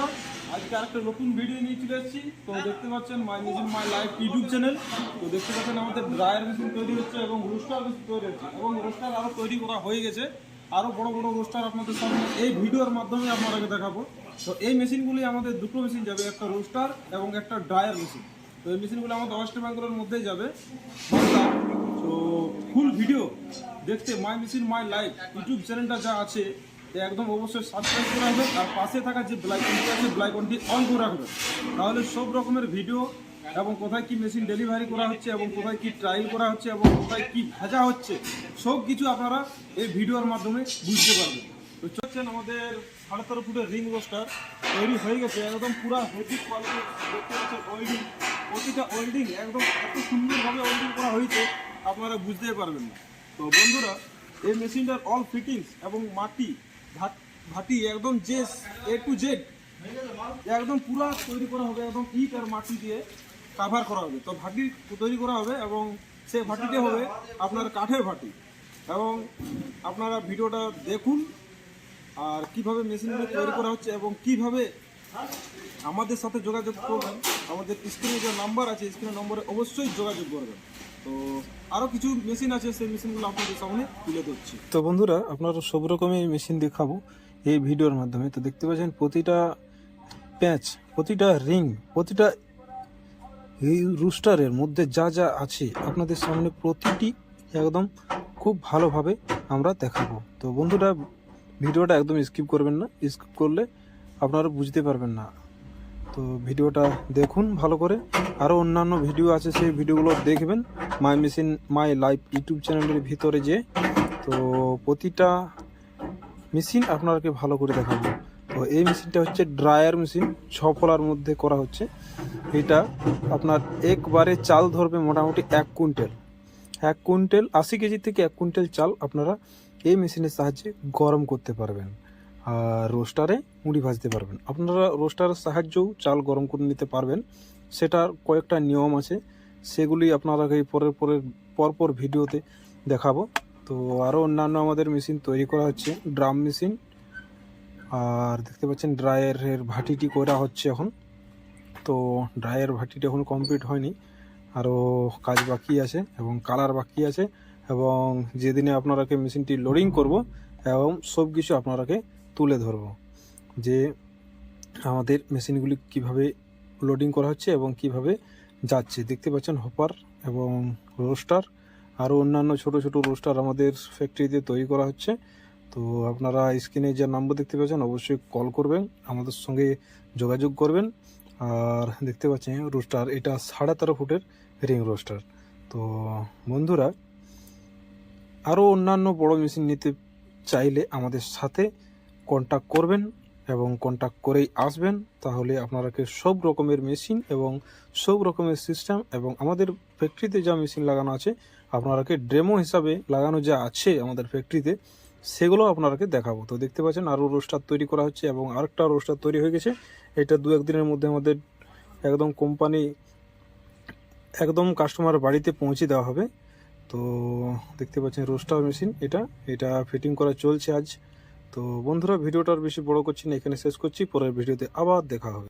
বন্ধুরা, আজকে আরেকটা নতুন ভিডিও নিয়ে চলে এসেছি। তো দেখতে পাচ্ছেন my machine my life YouTube channel. তো দেখতে পাচ্ছেন আমাদের ড্রায়ার মেশিন তৈরি হচ্ছে এবং রোস্টার মেশিন তৈরি হচ্ছে এবং রোস্টার আরও তৈরি করা হয়ে গেছে। আরও বড় বড় রোস্টার আপনাদের সামনে এই ভিডিওর মাধ্যমে আপনাদেরকে দেখাবো। তো এই মেশিনগুলি আমাদের দুটো মেশিন যাবে, একটা রোস্টার এবং একটা ড্রায়ার মেশিন। তো এই মেশিনগুলো আমাদের ওয়েস্ট বেঙ্গলের মধ্যেই যাবে। তো ফুল ভিডিও দেখতে my machine my life YouTube চ্যানেলটা যা আছে একদম অবশ্যই সাবস্ক্রাইব করে রাখবেন আর পাশে থাকা যে বেল আইকনটি আছে বেল আইকনটি অন করে রাখবেন। তাহলে সব রকমের ভিডিও এবং কোথায় কি মেশিন ডেলিভারি করা হচ্ছে এবং কোথায় কি ট্রায়াল করা হচ্ছে এবং কোথায় কি ভাজা হচ্ছে সব কিছু আপনারা এই ভিডিওর মাধ্যমে বুঝতে পারবেন। তো চলছেন আমাদের 13.5 ফুটের রিং রোস্টার তৈরি হয়ে গেছে, একদম পুরো হেভি কোয়ালিটি দেখতে পাচ্ছেন। ওয়েল্ডিং, প্রতিটা ওয়েল্ডিং একদম এত সুন্দরভাবে ওয়েল্ডিং করা হয়েছে আপনারা বুঝতেই পারবেন না। তো বন্ধুরা, এই মেশিনটার অল ফিটিংস এবং মাটি ভাটি একদম যে এ টু জেড একদম পুরো তৈরি করা হবে, একদম ইট আর মাটি দিয়ে কাভার করা হবে। তো ভাটি তৈরি করা হবে এবং সেই ভাটিতে হবে আপনার কাঠের ভাটি। এবং আপনারা ভিডিওটা দেখুন আর কিভাবে মেশিনগুলো তৈরি করা হচ্ছে এবং কিভাবে আমাদের সাথে যোগাযোগ করবেন। আমাদের স্ক্রিনে যে নাম্বার আছে স্ক্রিনের নম্বরে অবশ্যই যোগাযোগ করবেন। তো আরও কিছু মেশিন আছে, সেই মেশিনগুলো আপনাদের সামনে তুলে ধরছি। তো বন্ধুরা, আপনারা সব রকমের মেশিন দেখাবো এই ভিডিওর মাধ্যমে। তো দেখতে পাচ্ছেন প্রতিটা প্যাচ, প্রতিটা রিং, প্রতিটা এই রুস্টারের মধ্যে যা যা আছে আপনাদের সামনে প্রতিটি একদম খুব ভালোভাবে আমরা দেখাবো। তো বন্ধুরা, ভিডিওটা একদম স্কিপ করবেন না, স্কিপ করলে আপনারা বুঝতে পারবেন না। তো ভিডিওটা দেখুন ভালো করে। আরও অন্যান্য ভিডিও আছে, সেই ভিডিওগুলো দেখবেন my machine my life YouTube চ্যানেলের ভিতরে যে। তো প্রতিটা মেশিন আপনাকে ভালো করে দেখাবো। তো এই মেশিনটা হচ্ছে ড্রায়ার মেশিন, 6 ফলার মধ্যে করা হচ্ছে। এটা আপনার একবারে চাল ধরবে মোটামুটি 1 কুইন্টাল 80 কেজি থেকে 1 কুইন্টাল চাল আপনারা এই মেশিনের সাহায্যে গরম করতে পারবেন আর রোস্টারে মুড়ি ভাজতে পারবেন। আপনারা রোস্টারের সাহায্যেও চাল গরম করে নিতে পারবেন। সেটার কয়েকটা নিয়ম আছে, সেগুলি আপনারা এই পরপর ভিডিওতে দেখাবো। তো আরও অন্যান্য আমাদের মেশিন তৈরি করা হচ্ছে, ড্রাম মেশিন। আর দেখতে পাচ্ছেন ড্রায়ারের ভাটিটি করা হচ্ছে এখন। তো ড্রায়ার ভাটিটা এখন কমপ্লিট হয়নি, আরও কাজ বাকি আছে এবং কালার বাকি আছে। এবং যেদিনে আপনারাকে মেশিনটি লোডিং করব এবং সব কিছু আপনারাকে তুলে ধরব যে আমাদের মেশিনগুলি কিভাবে লোডিং করা হচ্ছে এবং কিভাবে যাচ্ছে। দেখতে পাচ্ছেন হপার এবং রোস্টার, আরও অন্যান্য ছোট ছোট রোস্টার আমাদের ফ্যাক্টরিতে তৈরি করা হচ্ছে। তো আপনারা স্ক্রিনে যে নাম্বার দেখতে পাচ্ছেন অবশ্যই কল করবেন, আমাদের সঙ্গে যোগাযোগ করবেন। আর দেখতে পাচ্ছেন রোস্টার, এটা 13.5 ফুটের রিং রোস্টার। তো বন্ধুরা, আরও অন্যান্য বড় মেশিন নিতে চাইলে আমাদের সাথে কন্ট্যাক্ট করবেন এবং কন্ট্যাক্ট করেই আসবেন। তাহলে আপনারাকে সব রকমের মেশিন এবং সব রকমের সিস্টেম এবং আমাদের ফ্যাক্টরিতে যা মেশিন লাগানো আছে আপনারাকে ডেমো হিসাবে লাগানো যা আছে আমাদের ফ্যাক্টরিতে সেগুলো আপনারাকে দেখাবো। তো দেখতে পাচ্ছেন আরও রোস্টার তৈরি করা হচ্ছে এবং আরেকটা রোস্টার তৈরি হয়ে গেছে। এটা 2-1 দিনের মধ্যে আমাদের একদম কোম্পানি একদম কাস্টমার বাড়িতে পৌঁছে দেওয়া হবে। তো দেখতে পাচ্ছেন রোস্টার মেশিন, এটা ফিটিং করা চলছে আজ। তো বন্ধুরা, ভিডিওটার বেশি বড় করছি না, এখানে শেষ করছি। পরের ভিডিওতে আবার দেখা হবে।